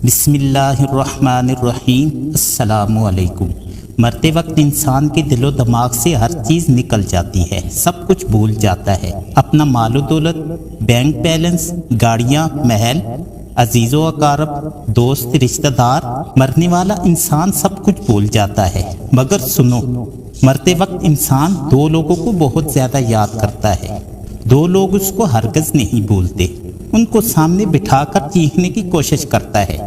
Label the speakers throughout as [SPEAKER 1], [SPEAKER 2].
[SPEAKER 1] بسم اللہ الرحمن الرحیم۔ السلام علیکم۔ مرتے وقت انسان کے دل و دماغ سے ہر چیز نکل جاتی ہے، سب کچھ بھول جاتا ہے، اپنا مال و دولت، بینک بیلنس، گاڑیاں، محل، عزیز و اقارب، دوست، رشتہ دار۔ مرنے والا انسان سب کچھ بھول جاتا ہے، مگر سنو، مرتے وقت انسان دو لوگوں کو بہت زیادہ یاد کرتا ہے۔ دو لوگ اس کو ہرگز نہیں بھولتے، ان کو سامنے بٹھا کر چیخنے کی کوشش کرتا ہے،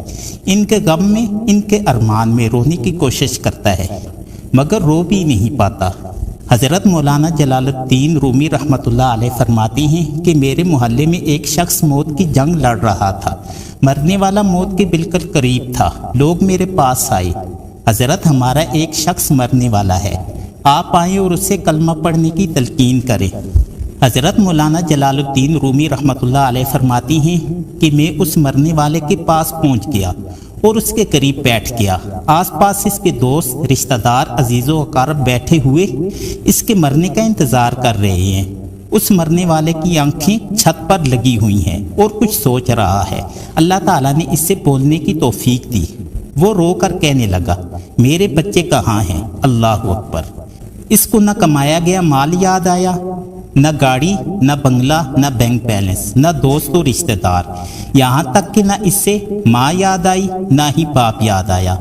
[SPEAKER 1] ان کے غم میں، ان کے ارمان میں رونے کی کوشش کرتا ہے، مگر رو بھی نہیں پاتا۔ حضرت مولانا جلال الدین رومی رحمۃ اللہ علیہ فرماتے ہیں کہ میرے محلے میں ایک شخص موت کی جنگ لڑ رہا تھا، مرنے والا موت کے بالکل قریب تھا۔ لوگ میرے پاس آئے، حضرت ہمارا ایک شخص مرنے والا ہے، آپ آئیں اور اسے کلمہ پڑھنے کی تلقین کریں۔ حضرت مولانا جلال الدین رومی رحمۃ اللہ علیہ فرماتی ہیں کہ میں اس مرنے والے کے پاس پہنچ گیا اور اس کے قریب بیٹھ گیا۔ آس پاس اس کے دوست، رشتہ دار، عزیز و اقارب بیٹھے ہوئے اس کے مرنے کا انتظار کر رہے ہیں۔ اس مرنے والے کی آنکھیں چھت پر لگی ہوئی ہیں اور کچھ سوچ رہا ہے۔ اللہ تعالیٰ نے اس سے بولنے کی توفیق دی۔ وہ رو کر کہنے لگا، میرے بچے کہاں ہیں؟ اللہ اکبر۔ اس کو نہ کمایا گیا مال یاد آیا، نہ گاڑی، نہ بنگلہ، نہ بینک بیلنس، نہ دوست و رشتہ دار، یہاں تک کہ نہ اس سے ماں یاد آئی، نہ ہی باپ یاد آیا،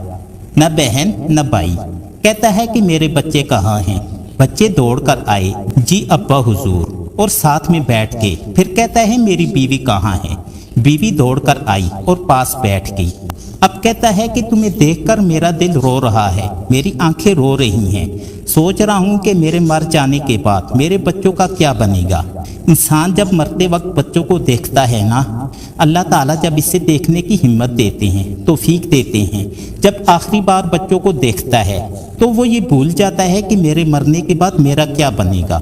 [SPEAKER 1] نہ بہن، نہ بھائی۔ کہتا ہے کہ میرے بچے کہاں ہیں؟ بچے دوڑ کر آئے، جی ابا حضور، اور ساتھ میں بیٹھ گئے۔ پھر کہتا ہے میری بیوی کہاں ہے؟ بیوی دوڑ کر آئی اور پاس بیٹھ گئی۔ اب کہتا ہے کہ تمہیں دیکھ کر میرا دل رو رہا ہے، میری آنکھیں رو رہی ہیں، سوچ رہا ہوں کہ میرے مر جانے کے بعد میرے بچوں کا کیا بنے گا۔ انسان جب مرتے وقت بچوں کو دیکھتا ہے نا، اللہ تعالیٰ جب اسے دیکھنے کی ہمت دیتے ہیں، توفیق دیتے ہیں، جب آخری بار بچوں کو دیکھتا ہے تو وہ یہ بھول جاتا ہے کہ میرے مرنے کے بعد میرا کیا بنے گا۔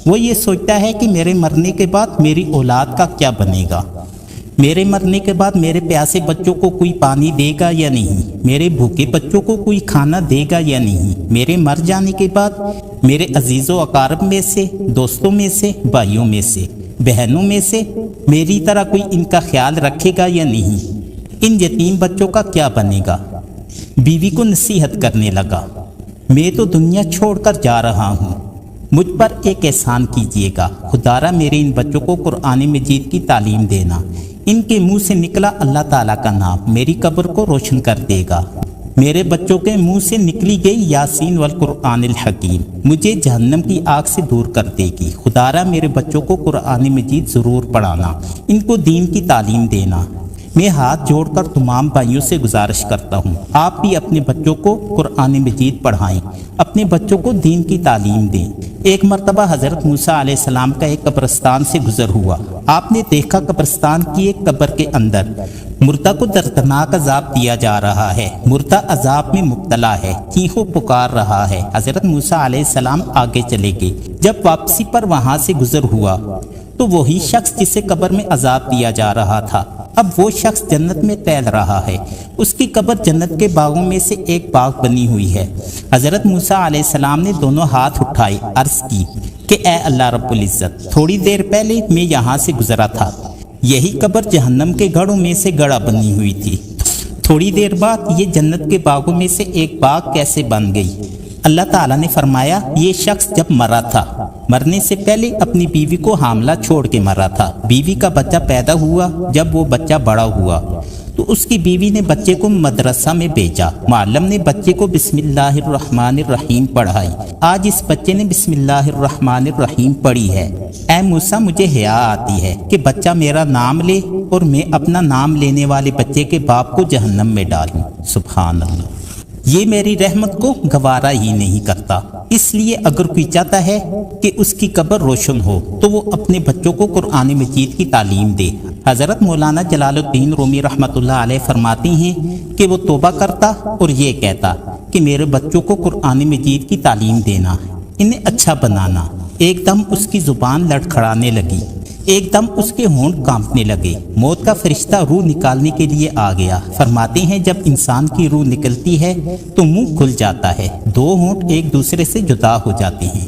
[SPEAKER 1] وہ یہ سوچتا ہے کہ میرے مرنے کے بعد میری اولاد کا کیا بنے گا، میرے مرنے کے بعد میرے پیاسے بچوں کو کوئی پانی دے گا یا نہیں، میرے بھوکے بچوں کو کوئی کھانا دے گا یا نہیں، میرے مر جانے کے بعد میرے عزیز و اقارب میں سے، دوستوں میں سے، بھائیوں میں سے، بہنوں میں سے میری طرح کوئی ان کا خیال رکھے گا یا نہیں، ان یتیم بچوں کا کیا بنے گا۔ بیوی کو نصیحت کرنے لگا، میں تو دنیا چھوڑ کر جا رہا ہوں، مجھ پر ایک احسان کیجیے گا، خدارا میرے ان بچوں کو قرآن مجید کی تعلیم دینا۔ ان کے منہ سے نکلا اللہ تعالیٰ کا نام میری قبر کو روشن کر دے گا، میرے بچوں کے منہ سے نکلی گئی یاسین والقرآن الحکیم مجھے جہنم کی آگ سے دور کر دے گی۔ خدارا میرے بچوں کو قرآن مجید ضرور پڑھانا، ان کو دین کی تعلیم دینا۔ میں ہاتھ جوڑ کر تمام بھائیوں سے گزارش کرتا ہوں، آپ بھی اپنے بچوں کو قرآن مجید پڑھائیں، اپنے بچوں کو دین کی تعلیم دیں۔ ایک مرتبہ حضرت موسیٰ علیہ السلام کا ایک قبرستان سے گزر ہوا۔ آپ نے دیکھا قبرستان کی ایک قبر کے اندر مردہ کو دردناک عذاب دیا جا رہا ہے، مردہ عذاب میں مبتلا ہے، چیخو پکار رہا ہے۔ حضرت موسیٰ علیہ السلام آگے چلے گئے۔ جب واپسی پر وہاں سے گزر ہوا تو وہی شخص جسے قبر میں عذاب دیا جا رہا تھا، اب وہ شخص جنت میں ٹہل رہا ہے۔ اس کی قبر جنت کے باغوں میں سے ایک باغ بنی ہوئی ہے۔ حضرت موسیٰ علیہ السلام نے دونوں ہاتھ اٹھائے، عرض کی کہ اے اللہ رب العزت، تھوڑی دیر پہلے میں یہاں سے گزرا تھا، یہی قبر جہنم کے گڑھوں میں سے گڑھا بنی ہوئی تھی، تھوڑی دیر بعد یہ جنت کے باغوں میں سے ایک باغ کیسے بن گئی؟ اللہ تعالیٰ نے فرمایا، یہ شخص جب مرا تھا، مرنے سے پہلے اپنی بیوی کو حاملہ چھوڑ کے مرا تھا۔ بیوی کا بچہ پیدا ہوا، جب وہ بچہ بڑا ہوا تو اس کی بیوی نے بچے کو مدرسہ میں بھیجا، معلم نے بچے کو بسم اللہ الرحمن الرحیم پڑھائی۔ آج اس بچے نے بسم اللہ الرحمن الرحیم پڑھی ہے۔ اے موسیٰ، مجھے حیا آتی ہے کہ بچہ میرا نام لے اور میں اپنا نام لینے والے بچے کے باپ کو جہنم میں ڈالوں۔ سبحان اللہ، یہ میری رحمت کو گوارا ہی نہیں کرتا۔ اس لیے اگر کوئی چاہتا ہے کہ اس کی قبر روشن ہو تو وہ اپنے بچوں کو قرآن مجید کی تعلیم دے۔ حضرت مولانا جلال الدین رومی رحمۃ اللہ علیہ فرماتی ہیں کہ وہ توبہ کرتا اور یہ کہتا کہ میرے بچوں کو قرآن مجید کی تعلیم دینا، انہیں اچھا بنانا۔ ایک دم اس کی زبان لڑکھڑانے لگی، ایک دم اس کے ہونٹ کانپنے لگے، موت کا فرشتہ روح نکالنے کے لیے آ گیا۔ فرماتے ہیں جب انسان کی روح نکلتی ہے تو منہ کھل جاتا ہے، دو ہونٹ ایک دوسرے سے جدا ہو جاتے ہیں،